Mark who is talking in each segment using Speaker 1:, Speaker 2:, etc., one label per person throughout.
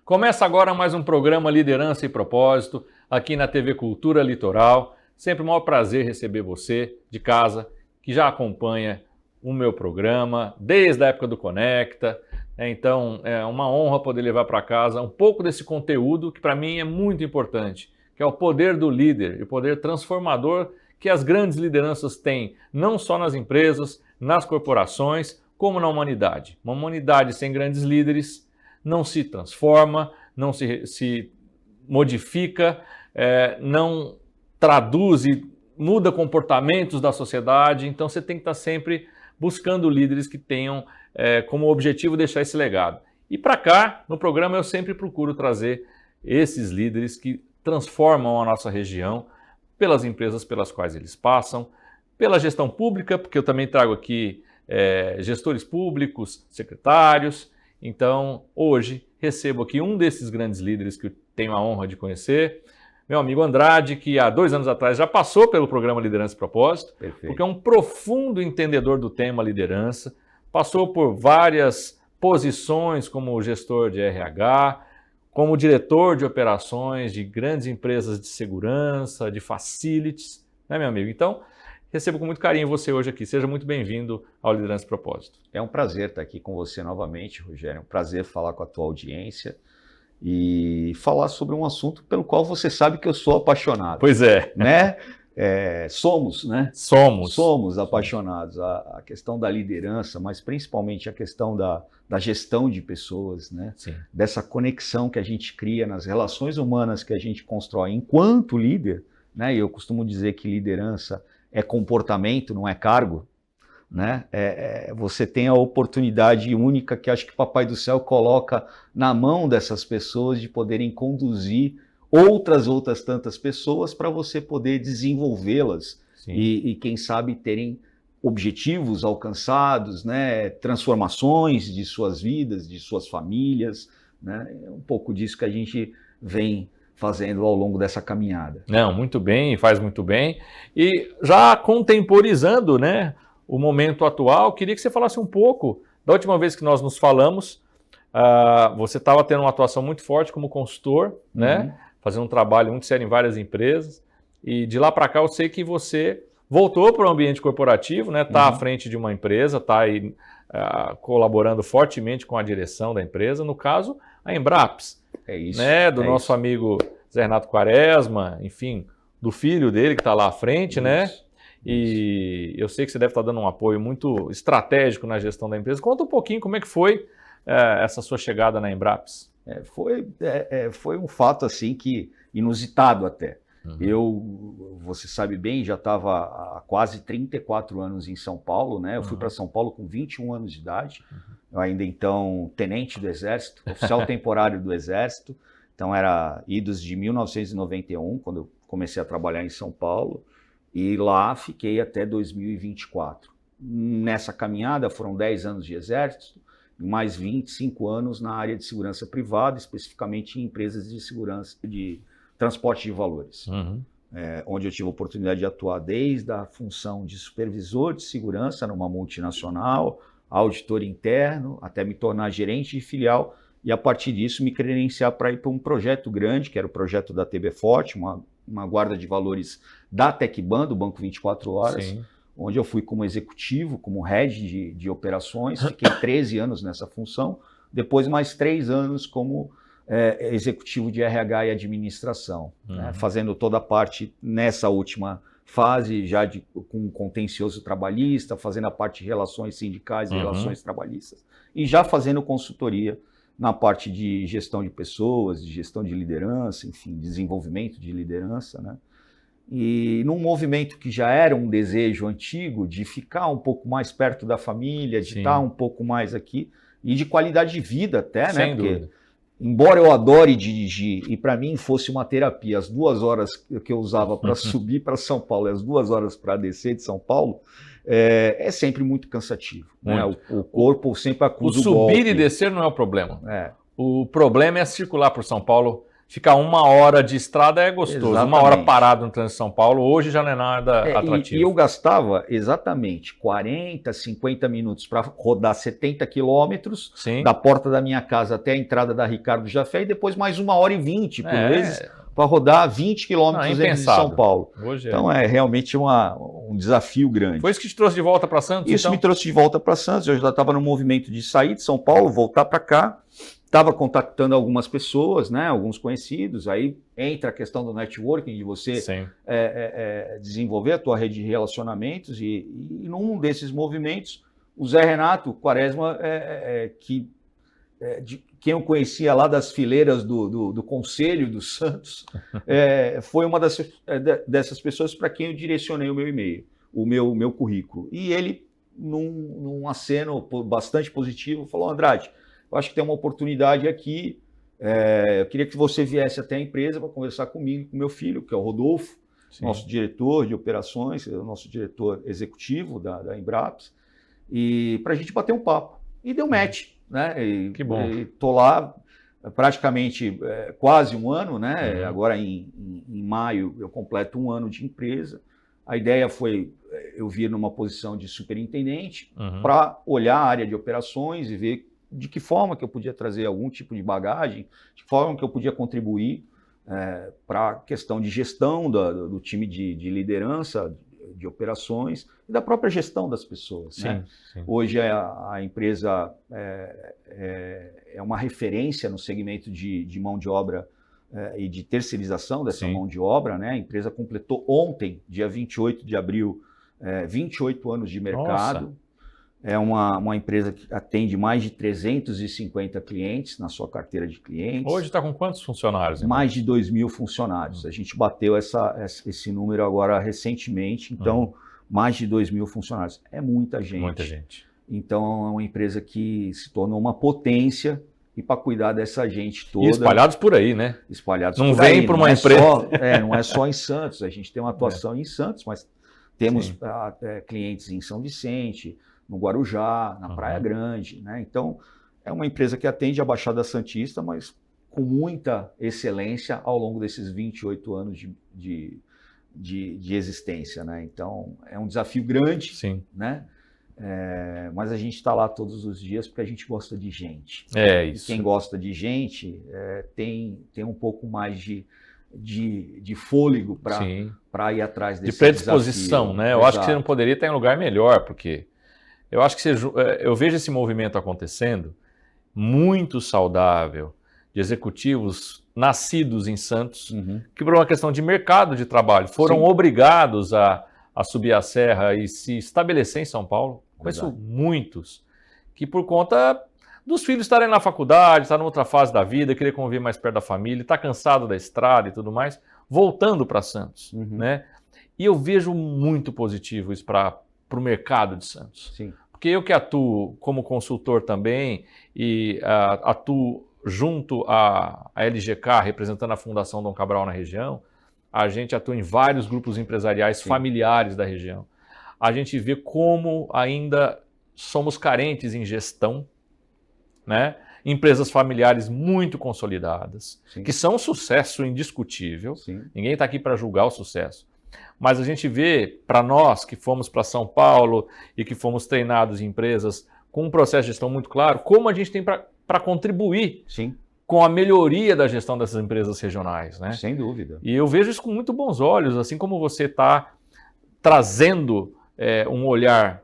Speaker 1: Começa agora mais um programa Liderança e Propósito, aqui na TV Cultura Litoral. Sempre um maior prazer receber você de casa, que já acompanha o meu programa desde a época do Conecta. Então é uma honra poder levar para casa um pouco desse conteúdo que para mim é muito importante, que é o poder do líder e o poder transformador que as grandes lideranças têm, não só nas empresas, nas corporações, como na humanidade. Uma humanidade sem grandes líderes não se transforma, não se modifica, não traduz e muda comportamentos da sociedade. Então você tem que estar sempre buscando líderes que tenham como objetivo deixar esse legado. E para cá, no programa, eu sempre procuro trazer esses líderes que transformam a nossa região pelas empresas pelas quais eles passam, pela gestão pública, porque eu também trago aqui gestores públicos, secretários. Então, hoje, recebo aqui um desses grandes líderes que eu tenho a honra de conhecer, meu amigo Andrade, que há 2 anos atrás já passou pelo programa Liderança e Propósito,
Speaker 2: Perfeito.
Speaker 1: Porque é um profundo entendedor do tema liderança, passou por várias posições como gestor de RH, como diretor de operações de grandes empresas de segurança, de facilities, né, meu amigo? Então, recebo com muito carinho você hoje aqui. Seja muito bem-vindo ao Liderança e Propósito.
Speaker 2: É um prazer estar aqui com você novamente, Rogério. É um prazer falar com a tua audiência e falar sobre um assunto pelo qual você sabe que eu sou apaixonado.
Speaker 1: Pois é.
Speaker 2: Né? Somos, né? Somos apaixonados. A questão da liderança, mas principalmente a questão da gestão de pessoas, né?
Speaker 1: Sim.
Speaker 2: Dessa conexão que a gente cria nas relações humanas que a gente constrói enquanto líder, né? E eu costumo dizer que liderança é comportamento, não é cargo, né? Você tem a oportunidade única que acho que o Papai do Céu coloca na mão dessas pessoas de poderem conduzir outras tantas pessoas para você poder desenvolvê-las e quem sabe terem objetivos alcançados, né? Transformações de suas vidas, de suas famílias, né? É um pouco disso que a gente vem fazendo ao longo dessa caminhada.
Speaker 1: Não, muito bem, faz muito bem. E já contemporizando, né, o momento atual, queria que você falasse um pouco, da última vez que nós nos falamos, você estava tendo uma atuação muito forte como consultor, né, fazendo um trabalho muito sério em várias empresas, e de lá para cá eu sei que você voltou para o ambiente corporativo, né, está à frente de uma empresa, está aí colaborando fortemente com a direção da empresa, no caso, a Embraps.
Speaker 2: É isso.
Speaker 1: Né, do nosso amigo Zé Renato Quaresma, enfim, do filho dele que está lá à frente,
Speaker 2: Isso.
Speaker 1: né? E eu sei que você deve estar dando um apoio muito estratégico na gestão da empresa. Conta um pouquinho como é que foi essa sua chegada na Embraps.
Speaker 2: Foi um fato assim que inusitado até. Você sabe bem, já estava há quase 34 anos em São Paulo, né? Eu fui para São Paulo com 21 anos de idade. Eu ainda então tenente do Exército, oficial temporário do Exército. Então era idos de 1991, quando eu comecei a trabalhar em São Paulo. E lá fiquei até 2024. Nessa caminhada foram 10 anos de Exército e mais 25 anos na área de segurança privada, especificamente em empresas de segurança, de transporte de valores. Onde eu tive a oportunidade de atuar desde a função de supervisor de segurança numa multinacional, auditor interno, até me tornar gerente de filial e a partir disso me credenciar para ir para um projeto grande, que era o projeto da TB Forte, uma guarda de valores da Tecban, do Banco 24 Horas,
Speaker 1: Sim.
Speaker 2: onde eu fui como executivo, como head de operações, fiquei 13 anos nessa função, depois mais 3 anos como executivo de RH e administração, né, fazendo toda a parte nessa última fase, já com contencioso trabalhista, fazendo a parte de relações sindicais e relações trabalhistas, e já fazendo consultoria na parte de gestão de pessoas, de gestão de liderança, enfim, desenvolvimento de liderança, né? E num movimento que já era um desejo antigo de ficar um pouco mais perto da família, de estar um pouco mais aqui, e de qualidade de vida até, né?
Speaker 1: Sem dúvida.
Speaker 2: Embora eu adore dirigir e para mim fosse uma terapia, as 2 horas que eu usava para subir para São Paulo e as 2 horas para descer de São Paulo, é sempre muito cansativo.
Speaker 1: Muito.
Speaker 2: Né? O corpo sempre acusa o
Speaker 1: subir
Speaker 2: golpe.
Speaker 1: e descer não é o problema. O problema é circular por São Paulo ficar 1 hora de estrada é gostoso.
Speaker 2: Exatamente.
Speaker 1: 1 hora parado no trânsito de São Paulo, hoje já não é nada atrativo.
Speaker 2: E eu gastava exatamente 40, 50 minutos para rodar 70 quilômetros da porta da minha casa até a entrada da Ricardo Jafé e depois mais 1h20 por vezes para rodar 20 quilômetros dentro de São Paulo. Hoje então é realmente um desafio grande.
Speaker 1: Foi isso que te trouxe de volta para Santos?
Speaker 2: Isso me trouxe de volta para Santos. Eu já estava no movimento de sair de São Paulo, voltar para cá. Estava contactando algumas pessoas, né, alguns conhecidos, aí entra a questão do networking, de você desenvolver a tua rede de relacionamentos, e num desses movimentos, o Zé Renato Quaresma, quem eu conhecia lá das fileiras do Conselho do Santos, foi uma dessas pessoas para quem eu direcionei o meu e-mail, o meu currículo. E ele, num aceno bastante positivo, falou: Andrade, eu acho que tem uma oportunidade aqui, eu queria que você viesse até a empresa para conversar comigo e com meu filho, que é o Rodolfo, nosso diretor de operações, nosso diretor executivo da Embraps, e para a gente bater um papo. E deu match, né?
Speaker 1: Que bom.
Speaker 2: Estou lá praticamente quase 1 ano, né? Agora em maio eu completo 1 ano de empresa. A ideia foi eu vir numa posição de superintendente para olhar a área de operações e ver de que forma que eu podia trazer algum tipo de bagagem, de que forma que eu podia contribuir para a questão de gestão do time de liderança, de operações e da própria gestão das pessoas. Sim, né? Sim. Hoje a empresa é uma referência no segmento de mão de obra e de terceirização dessa mão de obra. Né? A empresa completou ontem, dia 28 de abril, 28 anos de mercado. Nossa. É uma empresa que atende mais de 350 clientes na sua carteira de clientes.
Speaker 1: Hoje está com quantos funcionários?
Speaker 2: Mais de 2.000 funcionários. A gente bateu esse número agora recentemente, então mais de 2.000 funcionários. É muita gente.
Speaker 1: Muita gente.
Speaker 2: Então é uma empresa que se tornou uma potência, e para cuidar dessa gente toda...
Speaker 1: E espalhados por aí, né?
Speaker 2: Espalhados
Speaker 1: não
Speaker 2: por aí.
Speaker 1: Não vem para uma empresa...
Speaker 2: não é só em Santos, a gente tem uma atuação em Santos, mas temos clientes em São Vicente, no Guarujá, na Praia Grande, né? Então, é uma empresa que atende a Baixada Santista, mas com muita excelência ao longo desses 28 anos de existência, né? Então, é um desafio grande, né? Mas a gente está lá todos os dias porque a gente gosta de gente.
Speaker 1: É isso.
Speaker 2: E quem gosta de gente tem um pouco mais de fôlego para ir atrás desse desafio. De
Speaker 1: predisposição, né? Eu acho que você não poderia estar em um lugar melhor, porque... Eu acho que eu vejo esse movimento acontecendo muito saudável, de executivos nascidos em Santos, que por uma questão de mercado de trabalho foram obrigados a subir a serra e se estabelecer em São Paulo. Conheço muitos que por conta dos filhos estarem na faculdade, estar em outra fase da vida, querer conviver mais perto da família, estar cansado da estrada e tudo mais, voltando para Santos. Né? E eu vejo muito positivo isso para o mercado de Santos.
Speaker 2: Sim.
Speaker 1: Porque eu que atuo como consultor também e atuo junto à LGK, representando a Fundação Dom Cabral na região, a gente atua em vários grupos empresariais familiares da região. A gente vê como ainda somos carentes em gestão, né? Empresas familiares muito consolidadas, que são um sucesso indiscutível. Ninguém está aqui para julgar o sucesso. Mas a gente vê, para nós que fomos para São Paulo e que fomos treinados em empresas com um processo de gestão muito claro, como a gente tem para contribuir com a melhoria da gestão dessas empresas regionais. Né?
Speaker 2: Sem dúvida.
Speaker 1: E eu vejo isso com muito bons olhos, assim como você está trazendo um olhar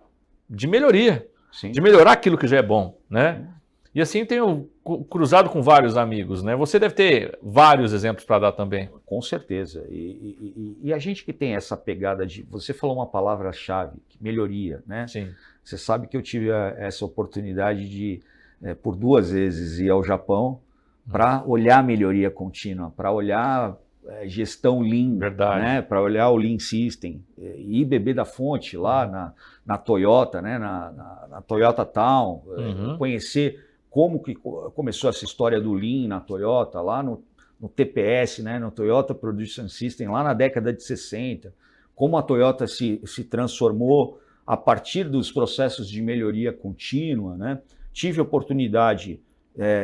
Speaker 1: de melhoria, de melhorar aquilo que já é bom. Né? E assim tenho cruzado com vários amigos, né? Você deve ter vários exemplos para dar também.
Speaker 2: Com certeza. E a gente que tem essa pegada de... Você falou uma palavra-chave, melhoria, né?
Speaker 1: Sim.
Speaker 2: Você sabe que eu tive essa oportunidade de, por 2 vezes, ir ao Japão para olhar a melhoria contínua, para olhar gestão Lean, né? Para olhar o Lean System, e beber da fonte lá na Toyota, né? na Toyota Town, conhecer como que começou essa história do Lean na Toyota, lá no TPS, né, no Toyota Production System, lá na década de 60, como a Toyota se transformou a partir dos processos de melhoria contínua. Né? Tive a oportunidade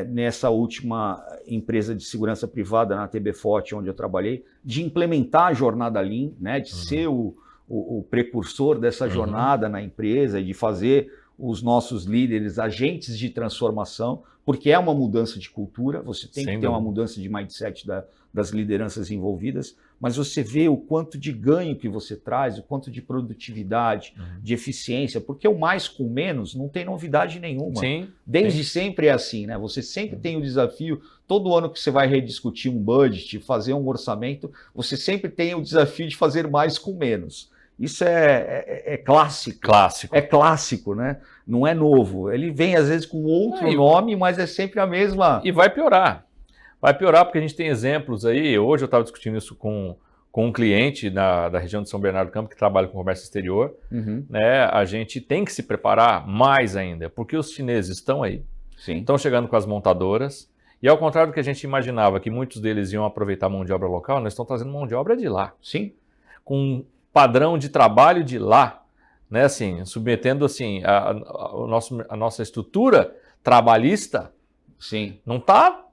Speaker 2: nessa última empresa de segurança privada, na TB Forte, onde eu trabalhei, de implementar a jornada Lean, né, de ser o precursor dessa jornada na empresa, de fazer os nossos líderes agentes de transformação, porque é uma mudança de cultura, você tem que ter uma mudança de mindset das lideranças envolvidas, mas você vê o quanto de ganho que você traz, o quanto de produtividade, de eficiência, porque o mais com menos não tem novidade nenhuma. Desde sempre é assim, né? Você sempre tem o desafio, todo ano que você vai rediscutir um budget, fazer um orçamento, você sempre tem o desafio de fazer mais com menos. Isso é clássico. É clássico, né? Não é novo. Ele vem, às vezes, com outro nome, mas é sempre a mesma...
Speaker 1: E vai piorar. Vai piorar porque a gente tem exemplos aí. Hoje eu estava discutindo isso com um cliente da região de São Bernardo do Campo que trabalha com comércio exterior. Né? A gente tem que se preparar mais ainda, porque os chineses estão aí. Estão chegando com as montadoras. E ao contrário do que a gente imaginava, que muitos deles iam aproveitar a mão de obra local, nós estamos trazendo mão de obra de lá. Com padrão de trabalho de lá, né, assim, submetendo assim, a nossa estrutura trabalhista não está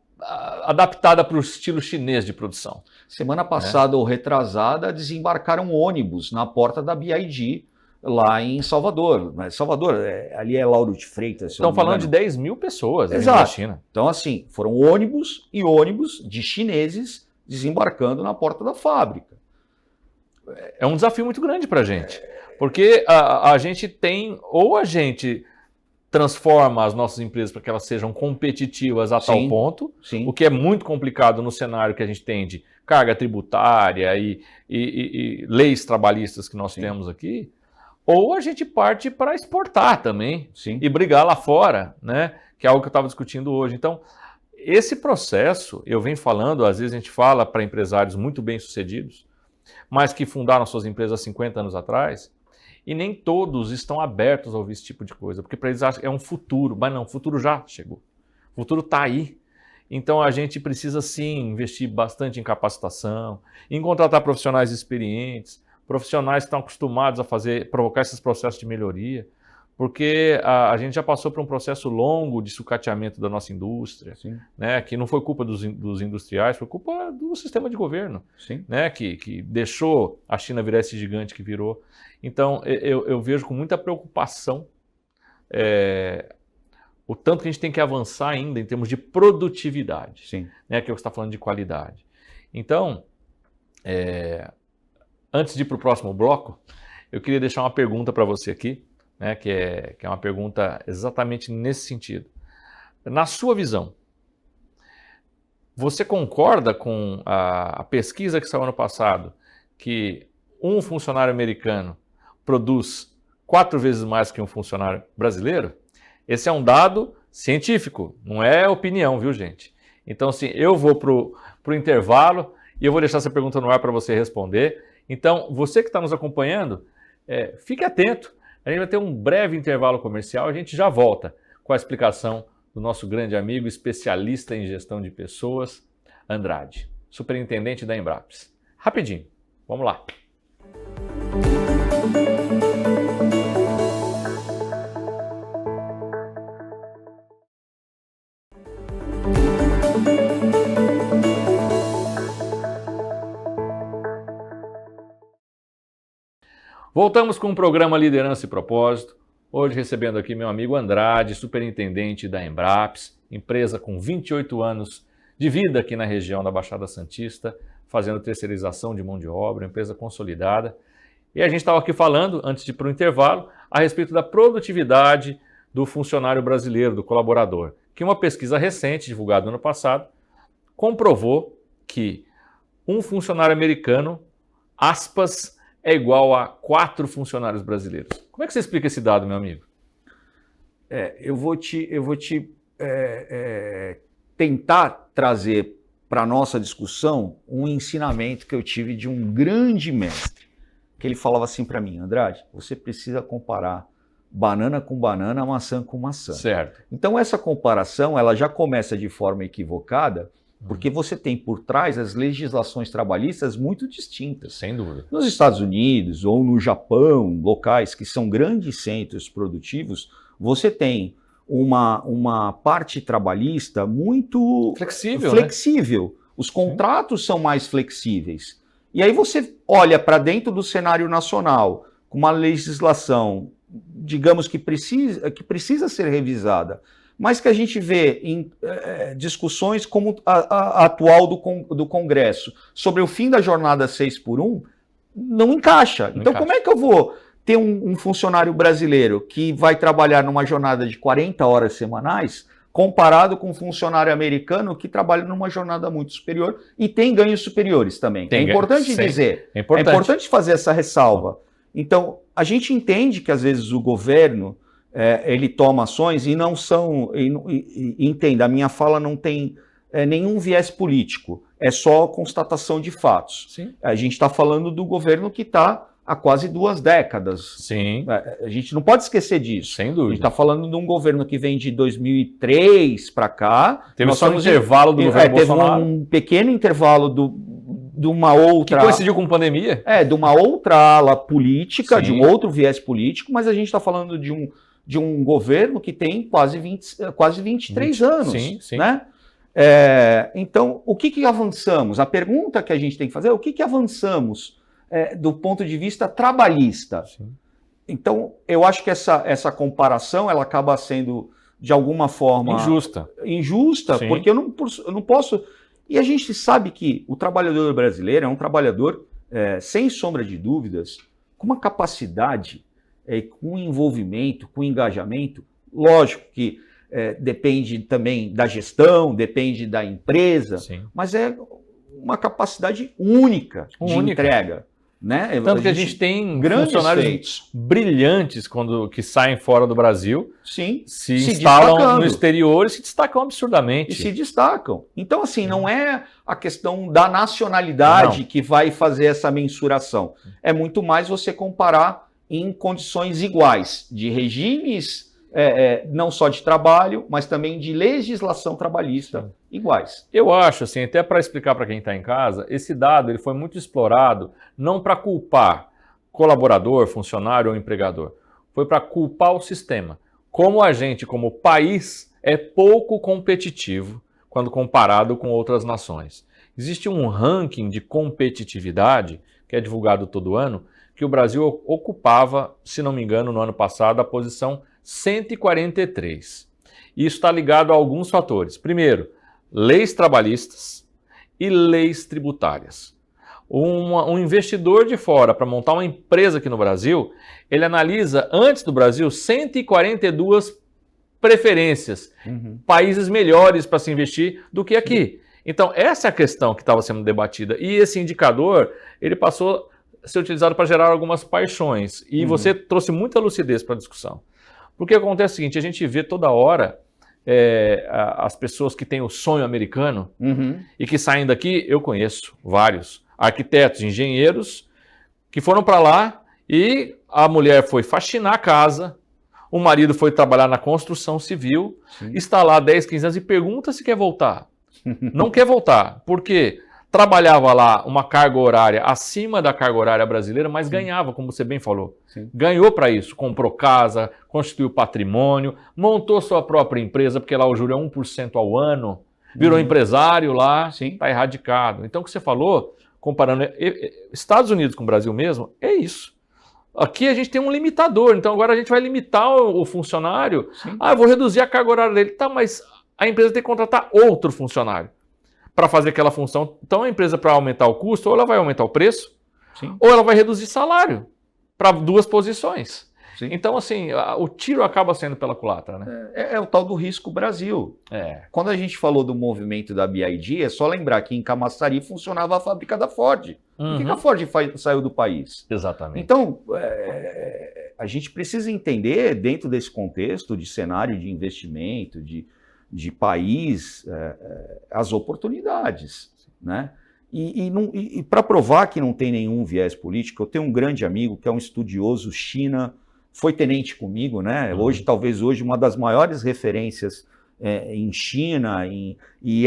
Speaker 1: adaptada para o estilo chinês de produção.
Speaker 2: Semana passada ou retrasada, desembarcaram ônibus na porta da BID, lá em Salvador. Salvador, ali é Lauro de Freitas.
Speaker 1: Estão falando de 10 mil pessoas na China.
Speaker 2: Então, assim, foram ônibus e ônibus de chineses desembarcando na porta da fábrica.
Speaker 1: É um desafio muito grande para a gente, porque a gente tem, ou a gente transforma as nossões empresas para que elas sejam competitivas a tal ponto, o que é muito complicado no cenário que a gente tem de carga tributária e leis trabalhistas que nós temos aqui, ou a gente parte para exportar também e brigar lá fora, né? Que é algo que eu estava discutindo hoje. Então, esse processo, eu venho falando, às vezes a gente fala para empresários muito bem-sucedidos, mas que fundaram suas empresas há 50 anos atrás, e nem todos estão abertos a ouvir esse tipo de coisa, porque para eles é um futuro, mas não, o futuro já chegou. O futuro está aí. Então a gente precisa sim investir bastante em capacitação, em contratar profissionais experientes, profissionais que estão acostumados a provocar esses processos de melhoria, porque a gente já passou por um processo longo de sucateamento da nossa indústria, né, que não foi culpa dos industriais, foi culpa do sistema de governo, né, que deixou a China virar esse gigante que virou. Então, eu vejo com muita preocupação o tanto que a gente tem que avançar ainda em termos de produtividade, né, que é o que você está falando de qualidade. Então, antes de ir para o próximo bloco, eu queria deixar uma pergunta para você aqui, né, que é uma pergunta exatamente nesse sentido. Na sua visão, você concorda com a pesquisa que saiu ano passado, que um funcionário americano produz 4 vezes mais que um funcionário brasileiro? Esse é um dado científico, não é opinião, viu, gente? Então, assim, eu vou para o intervalo e eu vou deixar essa pergunta no ar para você responder. Então, você que está nos acompanhando, fique atento. A gente vai ter um breve intervalo comercial, a gente já volta com a explicação do nosso grande amigo, especialista em gestão de pessoas, Andrade, superintendente da Embraps. Rapidinho, vamos lá. Voltamos com o programa Liderança e Propósito, hoje recebendo aqui meu amigo Andrade, superintendente da Embraps, empresa com 28 anos de vida aqui na região da Baixada Santista, fazendo terceirização de mão de obra, empresa consolidada. E a gente estava aqui falando, antes de ir para o intervalo, a respeito da produtividade do funcionário brasileiro, do colaborador, que uma pesquisa recente, divulgada no ano passado, comprovou que um funcionário americano, aspas, é igual a 4 funcionários brasileiros. Como é que você explica esse dado, meu amigo?
Speaker 2: Eu vou te tentar trazer para a nossa discussão um ensinamento que eu tive de um grande mestre, que ele falava assim para mim: Andrade, você precisa comparar banana com banana, maçã com maçã.
Speaker 1: Certo.
Speaker 2: Então essa comparação ela já começa de forma equivocada, porque você tem por trás as legislações trabalhistas muito distintas.
Speaker 1: Sem dúvida.
Speaker 2: Nos Estados Unidos ou no Japão, locais que são grandes centros produtivos, você tem uma parte trabalhista muito flexível. Né? Os contratos são mais flexíveis. E aí você olha para dentro do cenário nacional, com uma legislação, digamos que precisa ser revisada, mas que a gente vê em discussões como a atual do Congresso sobre o fim da jornada 6x1, não encaixa. Como é que eu vou ter um funcionário brasileiro que vai trabalhar numa jornada de 40 horas semanais, comparado com um funcionário americano que trabalha numa jornada muito superior e tem ganhos superiores também? É importante dizer, é importante fazer essa ressalva. Então, a gente entende que às vezes o governo ele toma ações e não são, entenda, a minha fala não tem nenhum viés político, é só constatação de fatos.
Speaker 1: Sim.
Speaker 2: A gente está falando do governo que está há quase 2 décadas.
Speaker 1: Sim.
Speaker 2: A gente não pode esquecer disso.
Speaker 1: Sem dúvida.
Speaker 2: A gente está falando de um governo que vem de 2003 para cá.
Speaker 1: Teve só um intervalo do governo Bolsonaro.
Speaker 2: Teve um pequeno intervalo de uma outra...
Speaker 1: Que coincidiu com pandemia.
Speaker 2: De uma outra ala política,
Speaker 1: Sim.
Speaker 2: de um outro viés político, mas a gente está falando de um governo que tem quase 23 anos.
Speaker 1: Sim, sim.
Speaker 2: Né? Então, o que avançamos? A pergunta que a gente tem que fazer é o que avançamos do ponto de vista trabalhista.
Speaker 1: Sim.
Speaker 2: Então, eu acho que essa comparação ela acaba sendo, de alguma forma... Injusta,
Speaker 1: Sim.
Speaker 2: porque eu não posso... E a gente sabe que o trabalhador brasileiro é um trabalhador, sem sombra de dúvidas, com uma capacidade, com envolvimento, com engajamento. Lógico que depende também da gestão, depende da empresa,
Speaker 1: Sim.
Speaker 2: mas é uma capacidade única de entrega. Né?
Speaker 1: Tanto que a gente tem funcionários brilhantes que saem fora do Brasil,
Speaker 2: sim,
Speaker 1: se instalam no exterior e se destacam absurdamente.
Speaker 2: E se destacam. Então, assim, não é a questão da nacionalidade que vai fazer essa mensuração. É muito mais você comparar em condições iguais, de regimes, não só de trabalho, mas também de legislação trabalhista iguais.
Speaker 1: Eu acho, assim, até para explicar para quem está em casa, esse dado ele foi muito explorado não para culpar colaborador, funcionário ou empregador, foi para culpar o sistema. Como a gente, como país, é pouco competitivo quando comparado com outras nações. Existe um ranking de competitividade, que é divulgado todo ano, que o Brasil ocupava, se não me engano, no ano passado, a posição 143. Isso está ligado a alguns fatores. Primeiro, leis trabalhistas e leis tributárias. Um investidor de fora para montar uma empresa aqui no Brasil, ele analisa, antes do Brasil, 142 preferências, países melhores para se investir do que aqui. Então, essa é a questão que estava sendo debatida. E esse indicador, ele passou a ser utilizado para gerar algumas paixões. E você trouxe muita lucidez para a discussão. Porque acontece o seguinte, a gente vê toda hora as pessoas que têm o sonho americano e que saem daqui, eu conheço vários arquitetos, engenheiros, que foram para lá e a mulher foi faxinar a casa, o marido foi trabalhar na construção civil, está lá 10, 15 anos e pergunta se quer voltar. Não quer voltar, porque trabalhava lá uma carga horária acima da carga horária brasileira, mas ganhava, como você bem falou. Ganhou para isso, comprou casa, constituiu patrimônio, montou sua própria empresa, porque lá o juro é 1% ao ano, virou empresário lá, está erradicado. Então o que você falou, comparando Estados Unidos com o Brasil mesmo, é isso. Aqui a gente tem um limitador, então agora a gente vai limitar o funcionário. Eu vou reduzir a carga horária dele. Tá, mas a empresa tem que contratar outro funcionário para fazer aquela função. Então a empresa, para aumentar o custo, ou ela vai aumentar o preço, ou ela vai reduzir salário para 2 posições. Então, assim, o tiro acaba sendo pela culatra, né?
Speaker 2: É o tal do risco Brasil. Quando a gente falou do movimento da BID, é só lembrar que em Camaçari funcionava a fábrica da Ford. Por que a Ford saiu do país?
Speaker 1: Exatamente.
Speaker 2: Então, a gente precisa entender, dentro desse contexto de cenário de investimento, de país, as oportunidades, né? E para provar que não tem nenhum viés político, eu tenho um grande amigo que é um estudioso China, foi tenente comigo, né? Talvez hoje uma das maiores referências em China e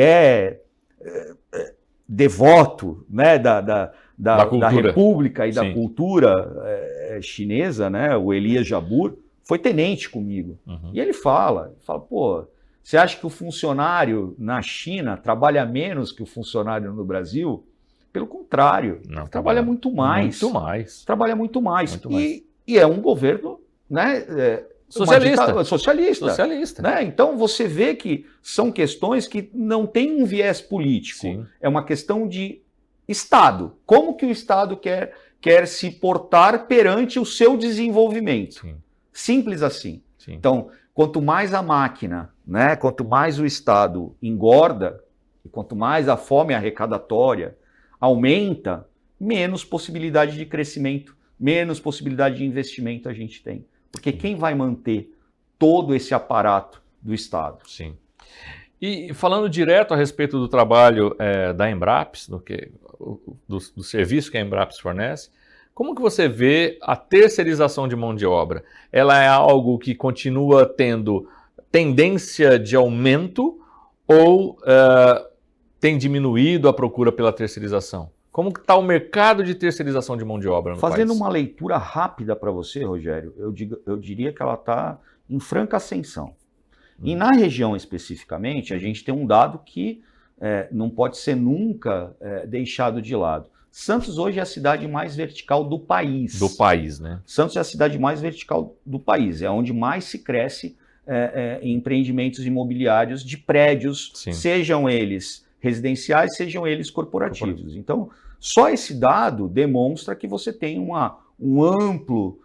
Speaker 2: devoto, né, da República e da cultura chinesa, né? O Elias Jabbour foi tenente comigo.
Speaker 1: Uhum.
Speaker 2: E ele fala, pô, você acha que o funcionário na China trabalha menos que o funcionário no Brasil? Pelo contrário,
Speaker 1: Não,
Speaker 2: trabalha muito mais.
Speaker 1: Muito mais.
Speaker 2: Trabalha muito mais.
Speaker 1: Muito mais.
Speaker 2: E é um governo, né, socialista. Né? Então você vê que são questões que não têm um viés político.
Speaker 1: Sim.
Speaker 2: É uma questão de Estado. Como que o Estado quer se portar perante o seu desenvolvimento?
Speaker 1: Sim.
Speaker 2: Simples assim.
Speaker 1: Sim.
Speaker 2: Então, quanto mais a máquina, né, quanto mais o Estado engorda, e quanto mais a fome arrecadatória aumenta, menos possibilidade de crescimento, menos possibilidade de investimento a gente tem. Porque quem vai manter todo esse aparato do Estado?
Speaker 1: Sim. E falando direto a respeito do trabalho da Embraps, do serviço que a Embraps fornece, como que você vê a terceirização de mão de obra? Ela é algo que continua tendo tendência de aumento ou tem diminuído a procura pela terceirização? Como está o mercado de terceirização de mão de obra no país?
Speaker 2: Fazendo uma leitura rápida para você, Rogério, eu diria que ela está em franca ascensão. E na região especificamente, a gente tem um dado que não pode ser nunca deixado de lado. Santos hoje é a cidade mais vertical do país.
Speaker 1: Do país, né?
Speaker 2: Santos é a cidade mais vertical do país, é onde mais se cresce em empreendimentos imobiliários de prédios,
Speaker 1: Sim.
Speaker 2: sejam eles residenciais, sejam eles corporativos. Então, só esse dado demonstra que você tem um amplo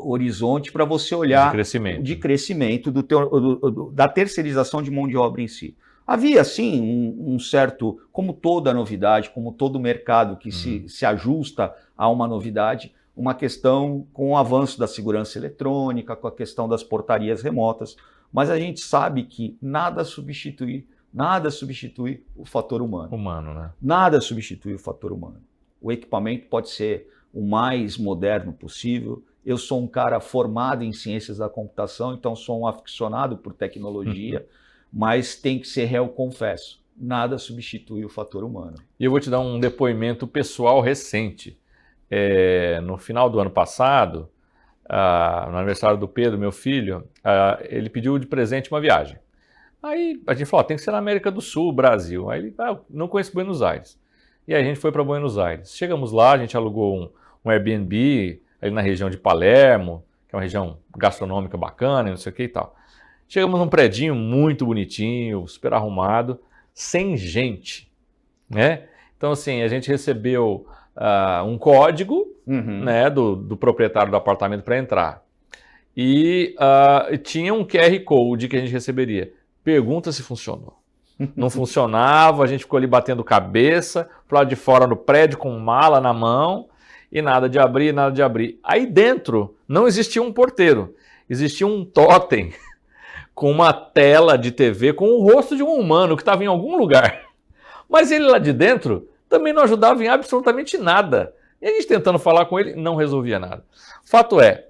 Speaker 2: horizonte para você olhar de crescimento da terceirização de mão de obra em si. Havia, sim, um certo, como toda novidade, como todo mercado que se ajusta a uma novidade, uma questão com o avanço da segurança eletrônica, com a questão das portarias remotas, mas a gente sabe que nada substitui o fator humano.
Speaker 1: Né?
Speaker 2: Nada substitui o fator humano. O equipamento pode ser o mais moderno possível. Eu sou um cara formado em ciências da computação, então sou um aficionado por tecnologia, mas tem que ser réu, confesso. Nada substitui o fator humano.
Speaker 1: E eu vou te dar um depoimento pessoal recente. No final do ano passado, no aniversário do Pedro, meu filho, ele pediu de presente uma viagem. Aí a gente falou, tem que ser na América do Sul, Brasil. Aí ele, não conheço Buenos Aires. E aí a gente foi para Buenos Aires. Chegamos lá, a gente alugou um Airbnb ali na região de Palermo, que é uma região gastronômica bacana, não sei o que e tal. Chegamos num predinho muito bonitinho, super arrumado, sem gente, né? Então, assim, a gente recebeu um código, né, do proprietário do apartamento para entrar. E tinha um QR Code que a gente receberia. Pergunta se funcionou. Não funcionava, a gente ficou ali batendo cabeça, pro lado de fora do prédio com mala na mão, e nada de abrir, nada de abrir. Aí dentro não existia um porteiro, existia um totem com uma tela de TV com o rosto de um humano que estava em algum lugar. Mas ele lá de dentro também não ajudava em absolutamente nada. E a gente tentando falar com ele, não resolvia nada. Fato é,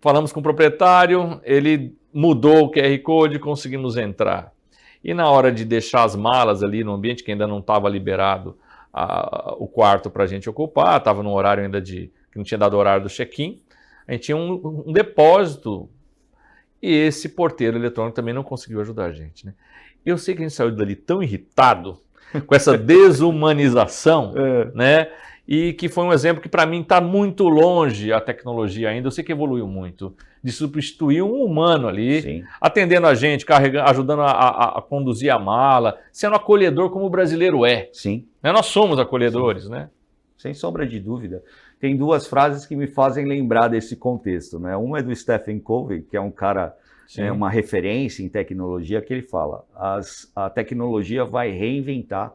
Speaker 1: falamos com o proprietário, ele mudou o QR Code, conseguimos entrar. E na hora de deixar as malas ali no ambiente, que ainda não estava liberado o quarto para a gente ocupar, estava no horário ainda que não tinha dado o horário do check-in, a gente tinha um depósito. E esse porteiro eletrônico também não conseguiu ajudar a gente, né? Eu sei que a gente saiu dali tão irritado com essa desumanização, né? E que foi um exemplo que para mim está muito longe a tecnologia ainda. Eu sei que evoluiu muito, de substituir um humano ali, sim, atendendo a gente, ajudando a conduzir a mala, sendo acolhedor como o brasileiro é.
Speaker 2: Sim.
Speaker 1: Né? Nós somos acolhedores, sim, né?
Speaker 2: Sem sombra de dúvida. Tem duas frases que me fazem lembrar desse contexto, né? Uma é do Stephen Covey, que é um cara, uma referência em tecnologia, que ele fala: a tecnologia vai reinventar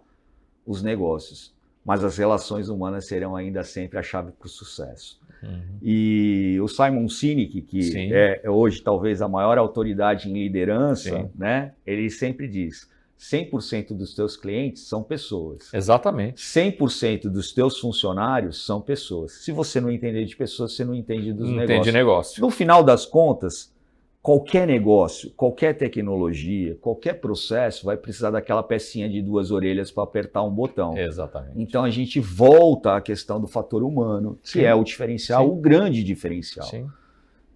Speaker 2: os negócios, mas as relações humanas serão ainda sempre a chave para o sucesso. E o Simon Sinek, que é hoje talvez a maior autoridade em liderança, né? Ele sempre diz: 100% dos teus clientes são pessoas.
Speaker 1: Exatamente.
Speaker 2: 100% dos teus funcionários são pessoas. Se você não entender de pessoas, você não entende dos negócios.
Speaker 1: Entende negócio.
Speaker 2: No final das contas, qualquer negócio, qualquer tecnologia, qualquer processo vai precisar daquela pecinha de duas orelhas para apertar um botão.
Speaker 1: Exatamente.
Speaker 2: Então a gente volta à questão do fator humano, que é o diferencial, o grande diferencial.
Speaker 1: Sim.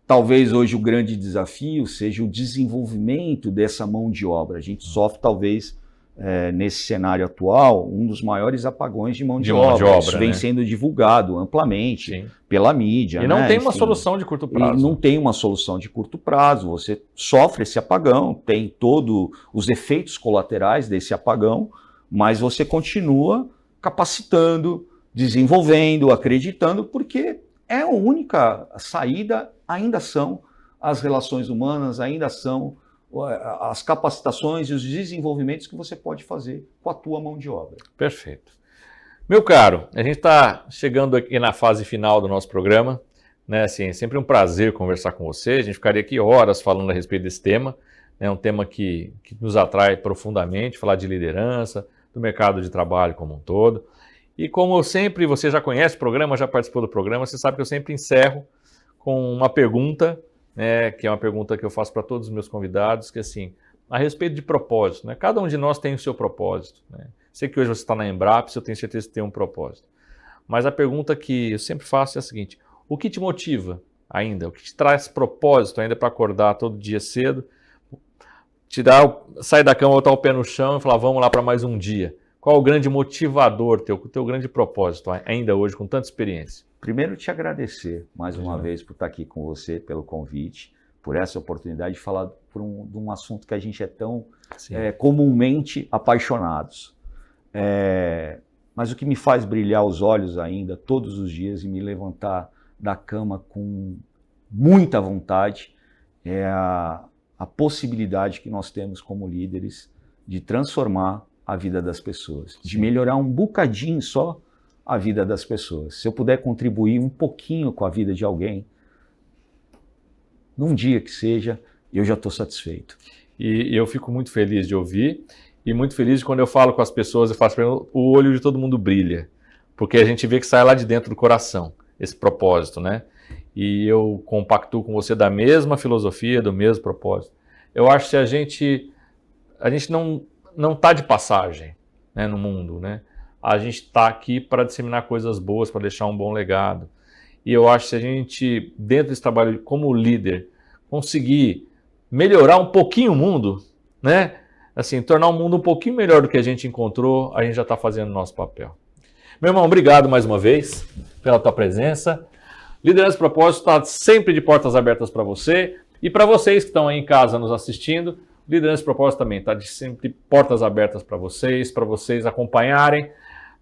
Speaker 2: Talvez hoje o grande desafio seja o desenvolvimento dessa mão de obra. A gente sofre, talvez, nesse cenário atual, um dos maiores apagões de mão de obra. Isso vem sendo divulgado amplamente pela mídia.
Speaker 1: E não tem uma solução de curto prazo.
Speaker 2: E não tem uma solução de curto prazo. Você sofre esse apagão, tem todos os efeitos colaterais desse apagão, mas você continua capacitando, desenvolvendo, acreditando, porque é a única saída, ainda são as relações humanas, ainda são as capacitações e os desenvolvimentos que você pode fazer com a tua mão de obra.
Speaker 1: Perfeito. Meu caro, a gente está chegando aqui na fase final do nosso programa, né? Assim, é sempre um prazer conversar com você, a gente ficaria aqui horas falando a respeito desse tema, é um tema que nos atrai profundamente, falar de liderança, do mercado de trabalho como um todo. E como sempre, você já conhece o programa, já participou do programa, você sabe que eu sempre encerro com uma pergunta, né, que é uma pergunta que eu faço para todos os meus convidados, que é assim, a respeito de propósito, né? Cada um de nós tem o seu propósito, né? Sei que hoje você está na Embrapa, eu tenho certeza que tem um propósito. Mas a pergunta que eu sempre faço é a seguinte, o que te motiva ainda? O que te traz propósito ainda para acordar todo dia cedo? Sair da cama, botar o pé no chão e falar, vamos lá para mais um dia. Qual é o grande motivador, o teu grande propósito ainda hoje, com tanta experiência?
Speaker 2: Primeiro, te agradecer mais uma vez por estar aqui com você, pelo convite, por essa oportunidade de falar de um assunto que a gente é tão comumente apaixonados. Mas o que me faz brilhar os olhos ainda todos os dias e me levantar da cama com muita vontade é a possibilidade que nós temos como líderes de transformar a vida das pessoas, de melhorar um bocadinho só a vida das pessoas. Se eu puder contribuir um pouquinho com a vida de alguém, num dia que seja, eu já estou satisfeito.
Speaker 1: E eu fico muito feliz de ouvir e muito feliz de quando eu falo com as pessoas, eu faço o olho de todo mundo brilha, porque a gente vê que sai lá de dentro do coração, esse propósito, né? E eu compactuo com você da mesma filosofia, do mesmo propósito. Eu acho que a gente não está de passagem, né, no mundo, né? A gente está aqui para disseminar coisas boas, para deixar um bom legado. E eu acho que se a gente, dentro desse trabalho como líder, conseguir melhorar um pouquinho o mundo, né? Assim, tornar o mundo um pouquinho melhor do que a gente encontrou, a gente já está fazendo o nosso papel. Meu irmão, obrigado mais uma vez pela tua presença. Liderança e Propósito está sempre de portas abertas para você. E para vocês que estão aí em casa nos assistindo, Liderança e Propósito também está de sempre portas abertas para vocês acompanharem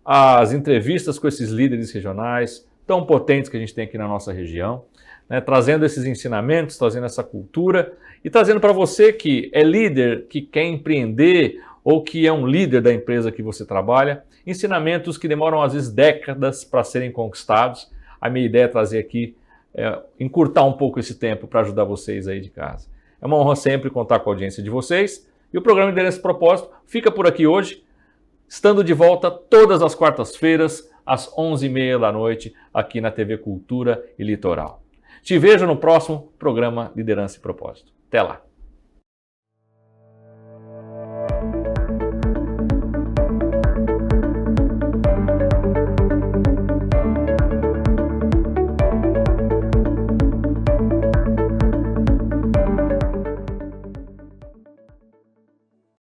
Speaker 1: as entrevistas com esses líderes regionais tão potentes que a gente tem aqui na nossa região, né, trazendo esses ensinamentos, trazendo essa cultura e trazendo para você que é líder, que quer empreender ou que é um líder da empresa que você trabalha, ensinamentos que demoram às vezes décadas para serem conquistados. A minha ideia é trazer aqui, encurtar um pouco esse tempo para ajudar vocês aí de casa. É uma honra sempre contar com a audiência de vocês. E o programa Liderança e Propósito fica por aqui hoje, estando de volta todas as quartas-feiras, às 11h30 da noite, aqui na TV Cultura e Litoral. Te vejo no próximo programa Liderança e Propósito. Até lá!